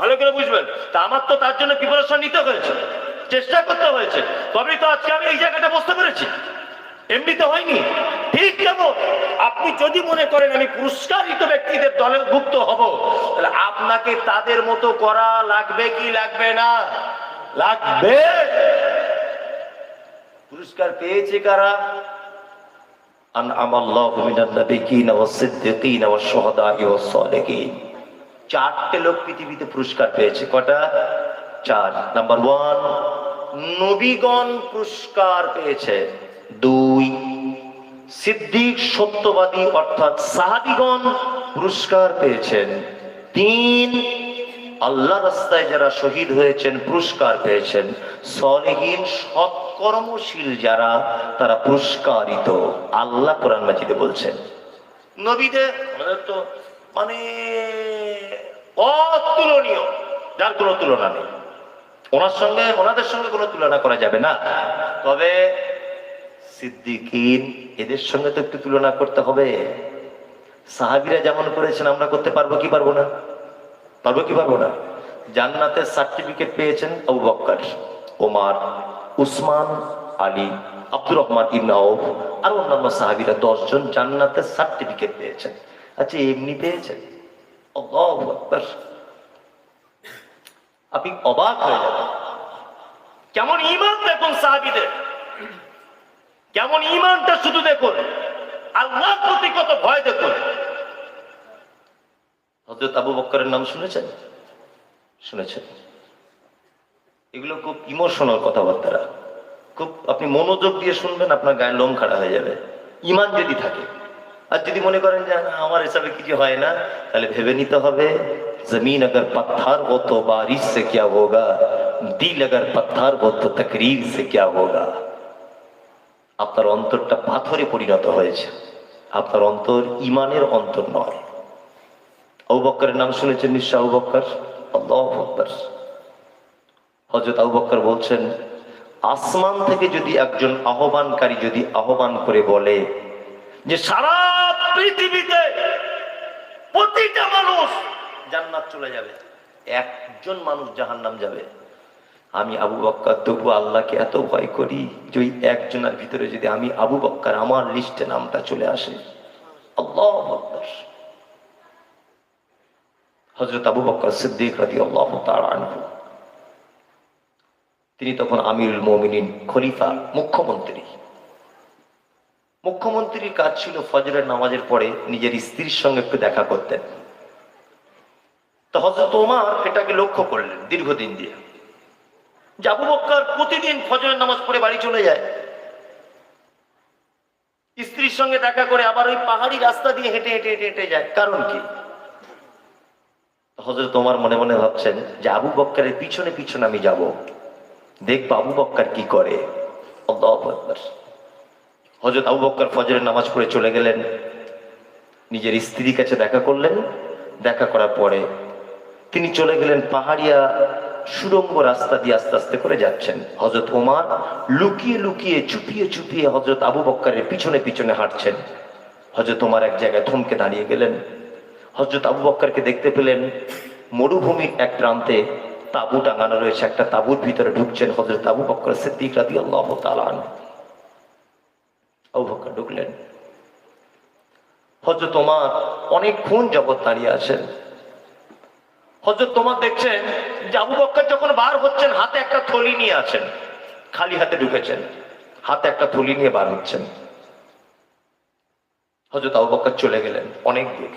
ভালো করে বুঝবেন, তা আমার তো তার জন্য প্রিপারেশন নিতে হয়েছে, চেষ্টা করতে হয়েছে, তবেই তো আজকে আমি এই জায়গাটা বসতে পেরেছি, এমনিতে হয়নি। ঠিক যেমন আপনি যদি মনে করেন আমি পুরস্কারিত ব্যক্তিদের দলে ভুক্ত হব, তাহলে আপনাকে তাদের মতো করা লাগবে কি লাগবে না? লাগবে। পুরস্কার পেয়েছে কারা? আন'আমাল্লাহু মিনান নাবিয়্যিনা ওয়াস সিদ্দিকিনা ওয়াস শুহাদা'i ওয়াস সালিহিন। 4টে লোক পৃথিবীতে পুরস্কার পেয়েছে। কটা? 4। নাম্বার 1, নবীগণ পুরস্কার পেয়েছে। 2, সিদ্দিক সত্যবাদী অর্থাৎ সাহাবীগণ পুরস্কার পেয়েছেন। 3, আল্লাহ রাস্তায় যারা শহীদ হয়েছেন পুরস্কার পেয়েছেন। সলিহিন সৎকর্মশীল যারা, তারা পুরস্কারিত। আল্লাহ কোরআন মাজিদে বলছেন। নবীদের তো মানে অতুলনীয়, যার কোনো তুলনা নেই, ওনাদের সঙ্গে কোনো তুলনা করা যাবে না। তবে সিদ্দিকিন, এদের সঙ্গে তো একটু তুলনা করতে হবে। সাহাবীরা যেমন করেছেন আমরা করতে পারবো কি পারবো না? জান্নাতের সার্টিফিকেট পেয়েছেন আবু বকর, ওমর, উসমান, আলী, আব্দুর রহমান ইবনে আউফ আর অন্যান্য সাহাবীরা 10 জন জান্নাতের সার্টিফিকেট পেয়েছেন। আচ্ছা এমনি পেয়েছেন? আল্লাহু আকবার। আপনি অবাক হয়ে যাবেন। কেমন ঈমান দেখুন সাহাবীদের, কেমন ঈমানটা শুধু দেখুন, আল্লাহর প্রতি কত ভয় দেখুন। হযরত আবু বকরের নাম শুনেছেন? শুনেছেন? এগুলো খুব ইমোশনাল কথাবার্তা, খুব আপনি মনোযোগ দিয়ে শুনবেন, আপনার গায়ে লোম খাড়া হয়ে যাবে ঈমান যদি থাকে। আর যদি মনে করেন যে আমার হিসাবে কিছু হয় না, তাহলে ভেবে নিতে হবে, জমিন अगर पत्थर हो तो बारिश से क्या होगा, दिल अगर पत्थर हो तो तकरीर से क्या होगा। আপনার অন্তরটা পাথরে পরিণত হয়েছে, আপনার অন্তর ঈমানের অন্তর নয়। আবু বকরের নাম শুনেছেন নিশ্চয়? আবু বকর, আল্লাহু আকবার। হযরত আবু বকর বলছেন, আসমান থেকে যদি একজন আহ্বানকারী যদি আহ্বান করে বলে যে সারা পৃথিবীতে প্রতিটা মানুষ জান্নাত চলে যাবে, একজন মানুষ জাহান্নাম যাবে, আমি আবু বকর তবু আল্লাহকে এত ভয় করি যে ওই একজনের ভিতরে যদি আমি আবু বকর আমার লিস্টে নামটা চলে আসে। আল্লাহু আকবার। হযরত আবু বকর সিদ্দিক রাদিয়াল্লাহু তাআলা আনহু, তিনি তখন আমিরুল মুমিনিন, খলিফা, মুখ্যমন্ত্রী। মুখ্যমন্ত্রীর কাজ ছিল ফজরের নামাজের পরে নিজের স্ত্রীর সঙ্গে একটু দেখা করতেন। তো হযরত ওমর এটাকে লক্ষ্য করলেন দীর্ঘদিন দিয়ে, যে আবু বকর প্রতিদিন ফজরের নামাজ পড়ে বাড়ি চলে যায়, স্ত্রীর সঙ্গে দেখা করে আবার ওই পাহাড়ি রাস্তা দিয়ে হেঁটে হেঁটে হেঁটে হেঁটে যায়, কারণ কি? হযরত ওমর মনে মনে ভাবছেন যে আবু বকরের পিছনে পিছনে আমি যাব, দেখবো আবু বকর কি করে। আল্লাহু আকবার। হযরত আবু বকর ফজরের নামাজ পড়ে চলে গেলেন, নিজের স্ত্রীর কাছে দেখা করলেন। দেখা করার পরে তিনি চলে গেলেন পাহাড়িয়া সুড়ঙ্গ রাস্তা দিয়ে আস্তে আস্তে করে যাচ্ছেন। হযরত ওমর লুকিয়ে লুকিয়ে চুপিয়ে চুপিয়ে হযরত আবু বকরের পিছনে পিছনে হাঁটছেন। হযরত ওমর এক জায়গায় থমকে দাঁড়িয়ে গেলেন। হযরত আবু বকরকে দেখতে পেলেন মরুভূমির এক প্রান্তে তাঁবু টাঙানো রয়েছে, একটা তাঁবুর ভিতরে ঢুকছেন হযরত আবু বকর সিদ্দিক রাদিয়াল্লাহু তাআলা আনহু। আবু বকর ঢুকলেন। হযরত ওমর অনেকক্ষণ যাবত দাঁড়িয়ে আছেন। হযরত ওমর দেখছেন যে আবু বকর যখন বার হচ্ছেন হাতে একটা থলি নিয়ে আছেন, খালি হাতে ঢুকেছেন, হাতে একটা থলি নিয়ে বার হচ্ছেন। হযরত আবু বকর চলে গেলেন অনেক দূর।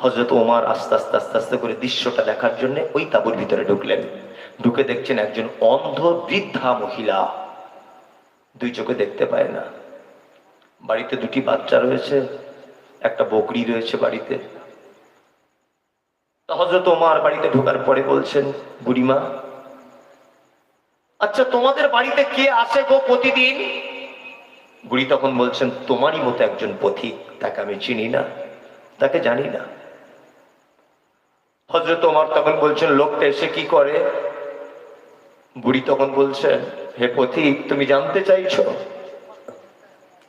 হযরত ওমর আস্তে আস্তে আস্তে আস্তে করে দৃশ্যটা দেখার জন্য ওই তাঁবুর ভিতরে ঢুকলেন। ঢুকে দেখছেন একজন অন্ধ বৃদ্ধা মহিলা, দুই চোখে দেখতে পায় না, বাড়িতে দুটি বাচ্চা রয়েছে, একটা বকরি রয়েছে বাড়িতে। তো হযরত ওমর বাড়িতে ঢোকার পরে বলছেন, বুড়িমা, আচ্ছা তোমাদের বাড়িতে কে আসে গো প্রতিদিন? বুড়ি তখন বলছেন, তোমারই মতো একজন পথিক, তাকে আমি চিনি না, তাকে জানি না। হযরত ওমর তখন বলছেন, লোকটা এসে কি করে? বুড়ি তখন বলছেন, হে পথিক, তুমি জানতে চাইছো?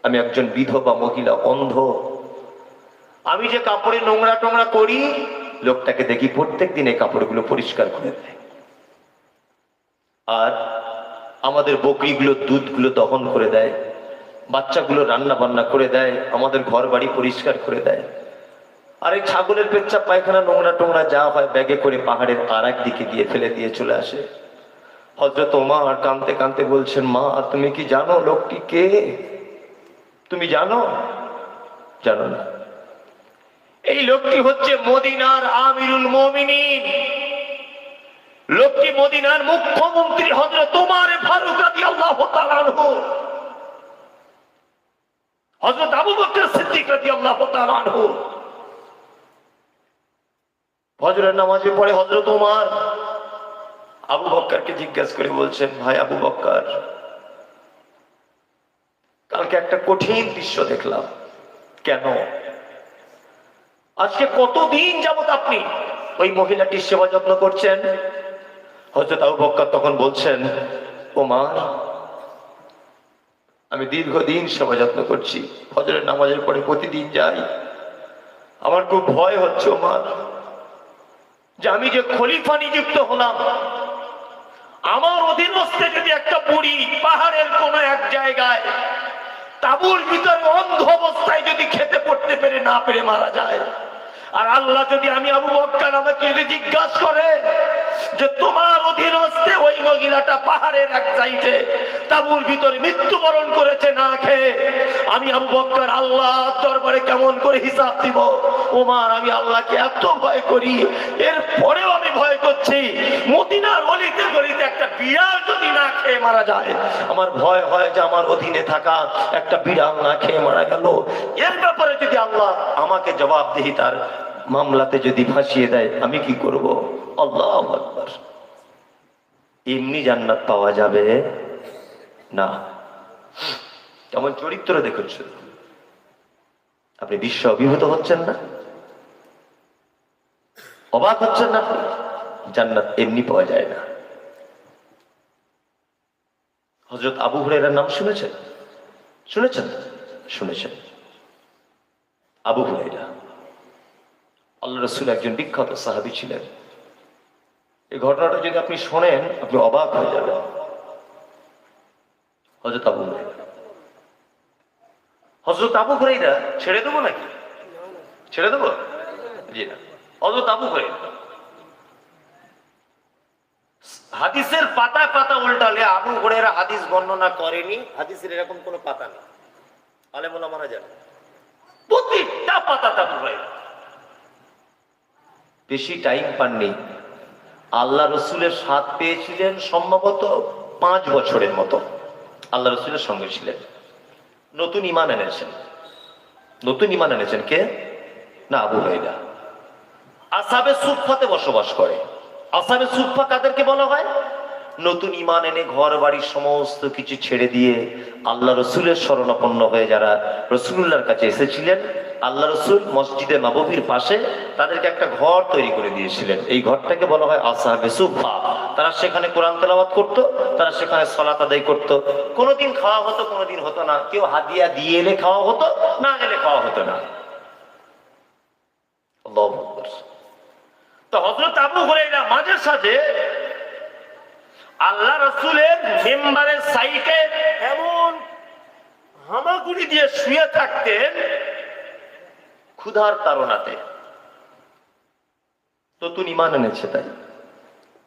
আমি একজন বিধবা মহিলা, অন্ধ। আমি যে কাপড়ে নোংরা টোংরা করি, লোকটাকে দেখি প্রত্যেক দিন এই কাপড়গুলো পরিষ্কার করে দেয়, আর আমাদের বকরিগুলো দুধগুলো দহন করে দেয়, বাচ্চাগুলো রান্না বান্না করে দেয়, আমাদের ঘর বাড়ি পরিষ্কার করে দেয়। আর এই ছাগলের পেচ্ছাপ পায়খানা নোংরা টোংরা যা হয় ব্যাগে করে পাহাড়ের আর এক দিকে দিয়ে ফেলে দিয়ে চলে আসে। হযরত ওমর কাঁদতে কাঁদতে বলছেন, মা তুমি কি জানো লোকটি কে? তুমি জানো? জানো না? এই লোকটি হচ্ছে মদিনার আমিরুল মুমিনিন, লোকটি মদিনার মুখ্যমন্ত্রী হযরত ওমর ফারুক রাদিয়াল্লাহু তাআলা আনহু। হযরত আবু বকর সিদ্দিক রাদিয়াল্লাহু তাআলা আনহু। ফজরের নামাজে পড়ে হযরত ওমর আবু বকরকে জিজ্ঞাসা করে বলছেন, ভাই আবু বকর, কালকে একটা কঠিন দৃশ্য দেখলাম। কেন? আজকে কতদিন যাবত আপনি ওই মহিলাটির সেবা যত্ন করছেন? হযরত আবু বকর তখন বলছেন, ওমর, আমি দীর্ঘদিন সেবা যত্ন করছি, ফজরের নামাজের পরে প্রতিদিন যাই। আমার খুব ভয় হচ্ছে ওমর, যে আমি যে খলিফা নিযুক্ত হলাম, আমার অধীনস্থে যদি একটা বুড়ি পাহাড়ের কোন এক জায়গায় তাঁবুর ভিতরে অন্ধ অবস্থায় যদি খেতে পড়তে পেরে না পেরে মারা যায়, আর আল্লাহ যদি আমি আবু বকর আমাকে যদি জিজ্ঞাসা করে যে তোমার অধীনস্থে ওই মহিলাটা পাহাড়ের এক সাইডে তাঁবুর ভিতরে মৃত্যুবরণ করেছে না খেয়ে, আমি আবু বকর আল্লাহর দরবারে কেমন করে হিসাব দিব? ওমর, আমি আল্লাহকে এত ভয় করি, এরপরেও আমি ভয় করছি মদিনার অলিতে গলিতে একটা বিড়াল যদি না খেয়ে মারা যায়, আমার ভয় হয় যে আমার অধীনে থাকা একটা বিড়াল না খেয়ে মারা গেল। এর ব্যাপারে যদি আল্লাহ আমাকে জবাবদিহি তার মামলাতে যদি ফাঁসিয়ে দেয়, আমি কি করব? আল্লাহু আকবার। এমনি জান্নাত পাওয়া যাবে না। কেমন চরিত্র দেখেছেন আপনি? বিশ্ব অভিভূত হচ্ছেন না? অবাক হচ্ছেন না? জান্নাত এমনি পাওয়া যায় না। হযরত আবু হুরায়রার নাম শুনেছেন? শুনেছেন? শুনেছেন। আবু হুরায়রা আল্লাহর রাসূল একজন বিখ্যাত সাহাবী ছিলেন। এই ঘটনাটা যদি আপনি শোনেন, আপনি অবাক হয়ে যাবেন। হযরত আবু হুরায়রা, হযরত আবু হুরায়রা ছেড়ে দেবো নাকি? ছেড়ে দেবো? জি না। হযরত আবু হুরায়রা হাদিসের পাতা পাতা উল্টালে আবু হুরায়রা হাদিস বর্ণনা করেনি, হাদিসের এরকম কোনো পাতা নেই। আলেম ওলামারা জানেন প্রতিটা পাতাটা আবু হুরায়রা। বেশি টাইম পাননি। আল্লাহ রসুলের সাথ পেয়েছিলেন সম্ভবত 5 বছরের মতো। আল্লাহ রসুলের সঙ্গে ছিলেন। নতুন ঈমান এনেছেন। নতুন ঈমান এনেছেন কে? না, আবু হুরায়রা। আসহাবে সুফফাতে বসবাস করে। আসহাবে সুফফা কাদেরকে বলা হয়? নতুন ঈমান এনে ঘর বাড়ির সমস্ত কিছু ছেড়ে দিয়ে আল্লাহ রসুলের শরণাপন্ন হয়ে যারা রসুলুল্লাহর কাছে এসেছিলেন, আল্লাহ রসুল মসজিদে নববীর পাশে তাদেরকে একটা ঘর তৈরি করে দিয়েছিলেন। এই ঘরটাকে বলা হয় আসহাবে সুফফা। তারা সেখানে কোরআন তেলাওয়াত করতো, তারা সেখানে সালাত আদায় করতো। কোনোদিন খাওয়া হতো, কোনোদিন হতো না। কেউ হাদিয়া দিয়ে এলে খাওয়া হতো, না গেলে খাওয়া হতো না। আল্লাহু আকবার। তো হযরত আবু হুরায়রা মাঝে সাঝে আল্লাহ রসুলের মেম্বারের সাইডে এমন হামাগুড়ি দিয়ে শুয়ে থাকতেন ক্ষুধার তাড়নাতে। নতুন ঈমান এনেছে তাই।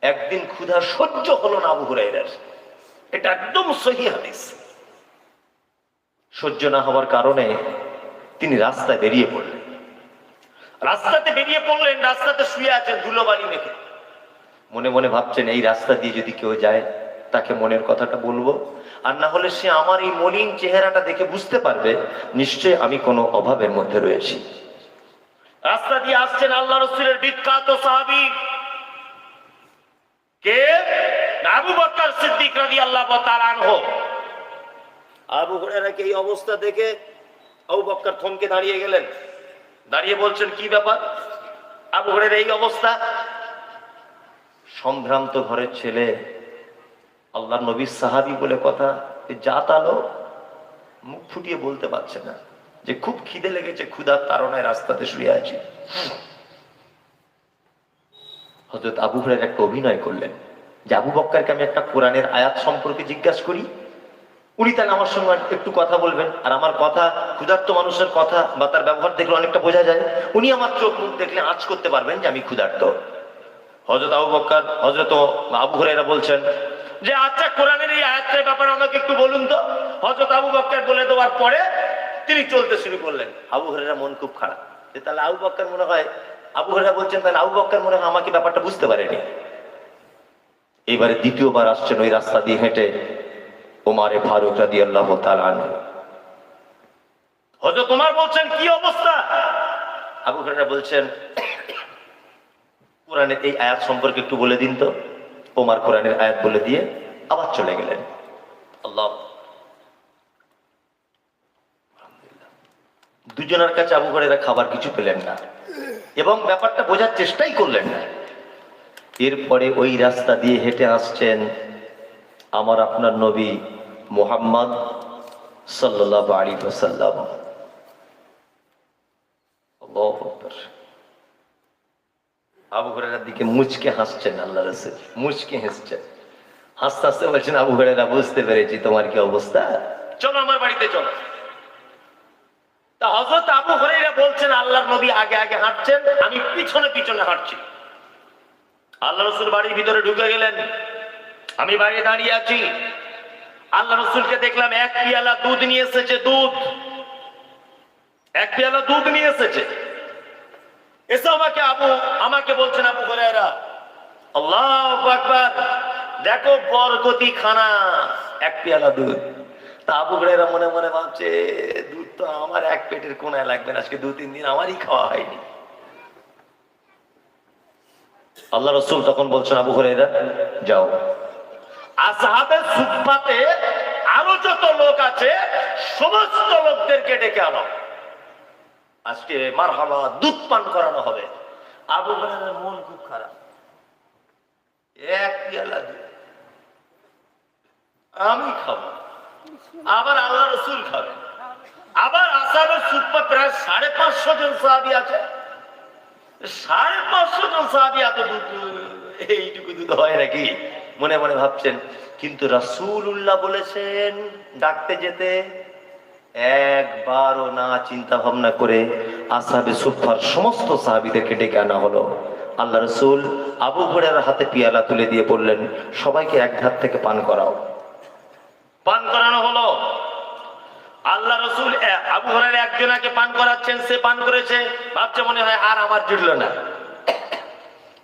একদিন ক্ষুধা সহ্য হলো না আবু হুরায়রার। এটা একদম সহিহ হাদিস। সহ্য না হওয়ার কারণে তিনি রাস্তায় বেরিয়ে পড়লেন। রাস্তাতে বেরিয়ে পড়লেন, রাস্তাতে শুয়ে আছেন ধুলোবালি মেখে। মনে মনে ভাবছেন, এই রাস্তা দিয়ে যদি কেউ যায় তাকে মনের কথাটা বলবো, আর না হলে সে আমার এই মলিন চেহারাটা দেখে বুঝতে পারবে নিশ্চয় আমি কোনো অভাবের মধ্যে রয়েছি। রাস্তা দিয়ে আসছেন আল্লাহ রাসূলের বিখ্যাত সাহাবী কে? আবু বকর সিদ্দিক রাদিয়াল্লাহু তাআলা আনহু। আবু হুরায়রাকে এই অবস্থা দেখে আবু বকর থমকে দাঁড়িয়ে গেলেন। দাঁড়িয়ে বলছেন, কি ব্যাপার? আবু হুরায়রা এই অবস্থা। সম্ভ্রান্ত ঘরের ছেলে, আল্লাহর নবীর সাহাবী বলে কথা, জাতালো মুখ ফুটিয়ে বলতে পারছে না যে খুব খিদে লেগেছে, ক্ষুধার তাড়নায় রাস্তাতে শুয়ে আছি। হযরত আবু হুরায়রা একটা অভিনয় করলেন যে আবু বকরকে আমি একটা কোরআনের আয়াত সম্পর্কে জিজ্ঞাসা করি, উনি তাহলে আমার সঙ্গে একটু কথা বলবেন, আর আমার কথা ক্ষুধার্ত মানুষের কথা বা তার ব্যবহার দেখলে অনেকটা বোঝা যায়। উনি আমার চোখ মুখ দেখলে আঁচ করতে পারবেন যে আমি ক্ষুধার্ত। হযরত আবু হুরায়রা বলছেন যে আচ্ছা, কোরআনের এই আয়াতের ব্যাপারে আমাকে একটু বলুন তো। হযরত আবু বকর বলে দেওয়ার পরে তিনি চলতে শুরু করলেন। আবু হুরায়রা মন খুব খারাপ যে তাহলে আবু বকর মনে হয়, আবু হুরায়রা বলছেন তাহলে আবু বকর মনে হয় আমাকে ব্যাপারটা বুঝতে পারেনি। এবারে দ্বিতীয়বার আসছেন ওই রাস্তা দিয়ে হেঁটে ওমর ফারুক রাদিয়াল্লাহু তাআলা আনহু। হযরত ওমর বলছেন, কি অবস্থা? আবু হুরায়রা বলছেন, কোরআনের এই আয়াত সম্পর্কে একটু বলে দিন তো। ওমর কোরআনের আয়াত বলে দিয়ে আবার চলে গেলেন। আল্লাহ, দুজনের কাছে আবু হুরায়রা খাবার কিছু পেলেন না এবং ব্যাপারটা বোঝার চেষ্টাই করলেন না। এরপরে ওই রাস্তা দিয়ে হেঁটে আসছেন আমার আপনার নবী মুহাম্মদ সাল্লাল্লাহু আলাইহি ওয়াসাল্লাম। আল্লাহু আকবার। আবু হুরায়রার দিকে মুচকে হাসছেন আল্লাহ রাসূল, মুচকে হাসছেন। হাসতে হাসতে বলছেন, আবু হুরায়রা বুঝতে পেরেছি তোমার কি অবস্থা, চলো আমার বাড়িতে চলো। তা হযরত আবু হুরায়রা বলছেন আল্লাহর নবী আগে আগে হাঁটছেন, আমি পিছনে পিছনে হাঁটছি। আল্লাহ রাসূল বাড়ির ভিতরে ঢুকে গেলেন, আমি বাইরে দাঁড়িয়ে আছি। আল্লাহ রাসূলকে দেখলাম এক পিয়ালা দুধ নিয়ে এসেছে, দুধ, এক পিয়ালা দুধ নিয়ে এসেছে। এসে আমাকে বলছেন আবু হুরায়রা, আল্লাহু আকবার, দেখো বরকতি খানা, এক পেয়ালা দুধ। তা আবু হুরায়রা মনে মনে ভাবছে, দুধ তো আমার এক পেটের কোনায় লাগবে না, আজকে 2-3 দিন আমারই খাওয়া হয়নি। আল্লাহ রাসূল তখন বলছেন আবু হুরায়রা যাও, আসহাবে সুফফাতে আরো যত লোক আছে সমস্ত লোকদেরকে ডেকে আনো, আজকে মারহাবা দুধ পান করানো হবে। আবু হুরায়রার মন খুব খারাপ, এক পেয়ালা দুধ আমি খাবো, আবার আল্লাহ রাসূল খাবেন, আবার আসহাবে সুফফা প্রায় 550 জন সাহাবী আছে, 550 জন সাহাবী, এত দুধ, এইটুকু দুধ হয় নাকি? মনে মনে ভাবছেন। কিন্তু রাসূলুল্লাহ বলেছেন ডাকতে যেতে, একবারও না চিন্তা ভাবনা করে আসহাবে সুফফার সমস্ত সাহাবীদেরকে ডেকে আনা হলো। আল্লাহ রাসূল আবু হুরায়রার হাতে পিয়ালা তুলে দিয়ে বললেন, সবাইকে এক ধার থেকে পান করাও। পান করানো হলো। আল্লাহ রাসূল আবু হুরায়রা একজনকে পান করাচ্ছেন, সে পান করেছে, ভাবছে মনে হয় আর আমার জুটলো না।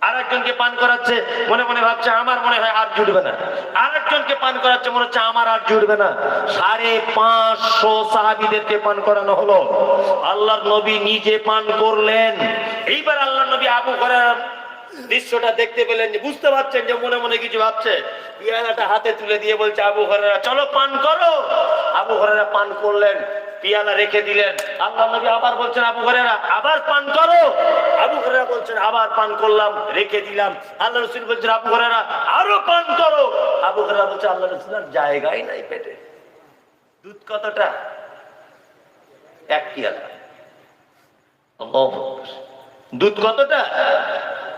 আরেকজনকে পান করাচ্ছে, মনে মনে ভাবছে আমার মনে হয় আর জুটবে না। আরেকজনকে পান করাচ্ছে, মনে হচ্ছে আমার আর জুটবে না। 550 সাহাবীদেরকে পান করানো হলো। আল্লাহর নবী নিজে পান করলেন। এইবার আল্লাহর নবী আবু হুরায়রার দৃশ্যটা দেখতে পেলেন, যে বুঝতে পারছেন যে মনে মনে কিছু ভাবছে। পিয়ালাটা হাতে তুলে দিয়ে বলছে আবু হুরায়রা চলো পান করো। আবু হুরায়রা পান করলেন, পিয়ালা রেখে দিলেন। আল্লাহ নবী আবার বলছেন আবু হুরায়রা আবার পান করো। আবু হুরায়রা বলছেন আবার পান করলাম, রেখে দিলাম। আল্লাহ রাসূল বলছেন আবু হুরায়রা আরো পান করো। আবু হুরায়রা বলছে আল্লাহ রাসূলের জায়গাই নাই পেটে। দুধ কতটা? এক পিয়ালা। আল্লাহু আকবার। দুধ কতটা?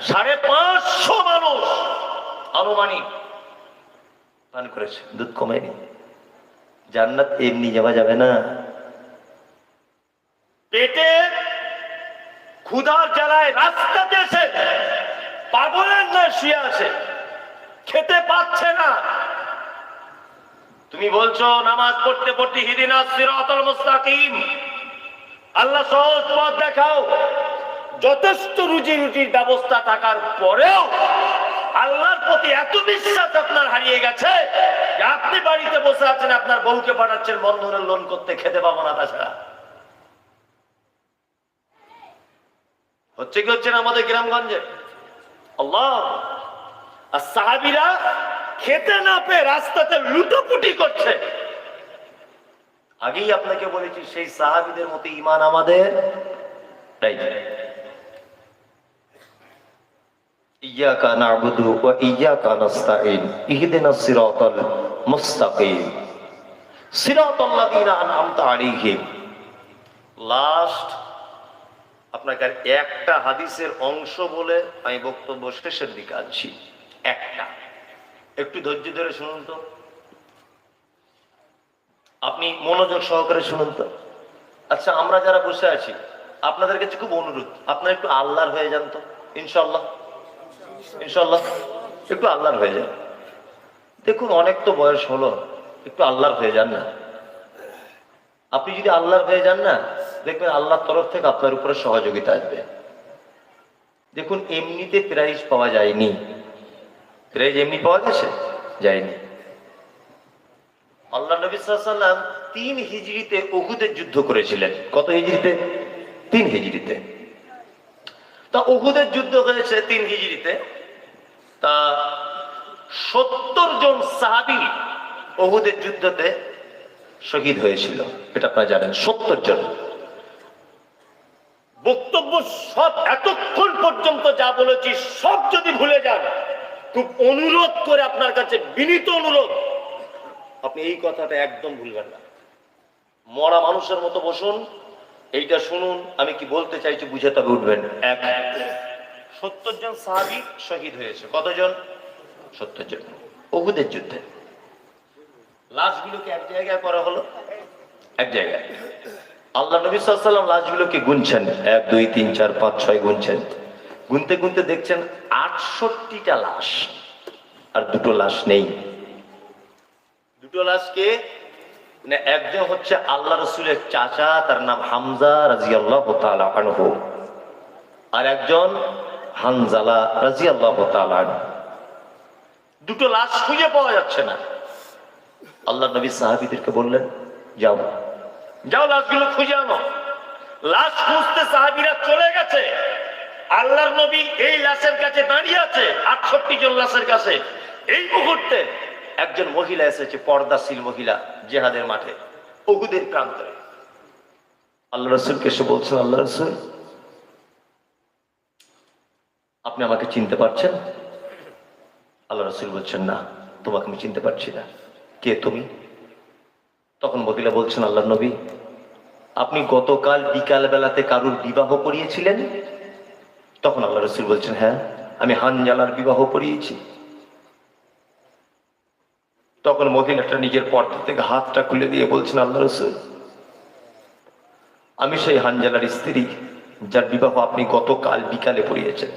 550 মানুষ আনুমানিক পান করেছে, দুধ কমেনি। জান্নাত এমনি যাওয়া যাবে না। পেটে ক্ষুধার জ্বালায় রাস্তাতে এসে পাগলের ন্যায় শুয়ে আছে, খেতে পাচ্ছে না। তুমি বলছো নামাজ পড়তে পড়তে ইহদিনাস সিরাতাল মুস্তাকিম, আল্লাহ সহজ পথ দেখাও। যথেষ্ট রুজি রুটির ব্যবস্থা থাকার পরেও আল্লাহর প্রতি এত বিশ্বাস আপনার হারিয়ে গেছে যে আপনি বাড়িতে বসে আছেন, আপনার বউকে পাঠাচ্ছেন বন্ধনের লোন করতে, খেতে পাবো না তাছাড়া। হচ্ছে কি হচ্ছে না আমাদের গ্রামগঞ্জে? আল্লাহ। আর সাহাবীরা খেতে না পেয়ে রাস্তাতে লুটোপুটি করছে। আগেই আপনাকে বলেছি সেই সাহাবীদের মতো ঈমান আমাদের নাই। ইয়াকা না'বুদু ওয়া ইয়াকা নাস্তাঈন ইহদিনাস সিরাতাল মুস্তাকিম সিরাতাল লাযীনা আন'আমতা আলাইহিম। লাস্ট আপনাকে একটা হাদিসের অংশ বলে আমি বক্তব্য শেষের দিকে আনছি। একটা একটু ধৈর্য ধরে শুনুন তো, আপনি মনোযোগ সহকারে শুনুন তো। আচ্ছা, আমরা যারা বসে আছি আপনাদের কাছে খুব অনুরোধ, আপনারা একটু আল্লাহর হয়ে যান তো। ইনশাআল্লাহ ইনশাআল্লাহ একটু আল্লাহর হয়ে যান। দেখুন অনেক তো বয়স হলো, একটু আল্লাহর হয়ে যান না। আপনি যদি আল্লাহর হয়ে যান না, দেখবেন আল্লাহর তরফ থেকে আপনার উপরে সহযোগিতা আসবে। দেখুন এমনিতে প্রাইজ পাওয়া যায়নি, প্রাইজ এমনি পাওয়া গেছে যায়নি। আল্লাহ নবী সাল্লাল্লাহু আলাইহি ওয়াসাল্লাম 3 হিজরিতে উহুদের যুদ্ধ করেছিলেন। কত হিজরিতে? 3 হিজরিতে। তা উহুদের যুদ্ধ হয়েছে 3 হিজরিতে। তা 70 জন সাহাবী উহুদের যুদ্ধতে শহীদ হয়েছিল, এটা আপনারা জানেন। 70 জন। বক্তব্য সব এতক্ষণ পর্যন্ত যা বলেছি সব যদি ভুলে যান, খুব অনুরোধ করে আপনার কাছে বিনীত অনুরোধ, আপনি এই কথাটা একদম ভুলবেন না। মরা মানুষের মতো বসুন, এইটা শুনুন আমি কি বলতে চাইছি, বুঝে তবে উঠবেন। 70 জন সাহাবী শহীদ হয়েছে। কতজন? 70 জন উহুদের যুদ্ধে। লাশগুলোকে এক জায়গায় করা হলো, এক জায়গায়। আল্লাহ নবী সাল্লাল্লাহু আলাইহি ওয়াসাল্লাম লাশগুলোকে গুনছেন, 1 2 3 4 5 6 গুনছেন। গুনতে গুনতে দেখছেন 68টা লাশ, আর দুটো লাশ নেই। দুটো লাশকে মানে একজন হচ্ছে আল্লাহ রসুলের চাচা, তার নাম হামজা রাদিয়াল্লাহু তাআলা আনহু, আর একজন হানজালা রাদিয়াল্লাহু তাআলা আনহু। দুটো লাশ খুঁজে পাওয়া যাচ্ছে না। আল্লাহ নবী সাহাবীদেরকে বললেন, যাও যাও লাশগুলো খুঁজে আনো। লাশ খুঁজতে সাহাবীরা চলে গেছে। আল্লাহর নবী এই লাশের কাছে দাঁড়িয়ে আছে, 68 জন লাশের কাছে। এই মুহূর্তে একজন মহিলা এসেছে, পর্দাশীল মহিলা, জিহাদের মাঠে, উহুদের প্রান্তে। আল্লাহ রাসূলকে এসে বলছেন, আল্লাহ রাসূল, আপনি আমাকে চিনতে পারছেন? আল্লাহ রাসূল বলছেন, না, তোমাকে আমি চিনতে পারছি না। কে তুমি? তখন মহিলা বলছেন, আল্লাহ নবী, আপনি গতকাল বিকাল বেলাতে কারুর বিবাহ পড়িয়েছিলেন? তখন আল্লাহ রাসূল বলছেন, হ্যাঁ, আমি হানজালার বিবাহ পড়িয়েছি। তখন মহিলাটা নিজের পর্দা থেকে হাতটা খুলে দিয়ে বলছেন, আল্লাহ রাসূল, আমি সেই হানজালার স্ত্রী যার বিবাহ আপনি গতকাল বিকালে পড়িয়েছেন।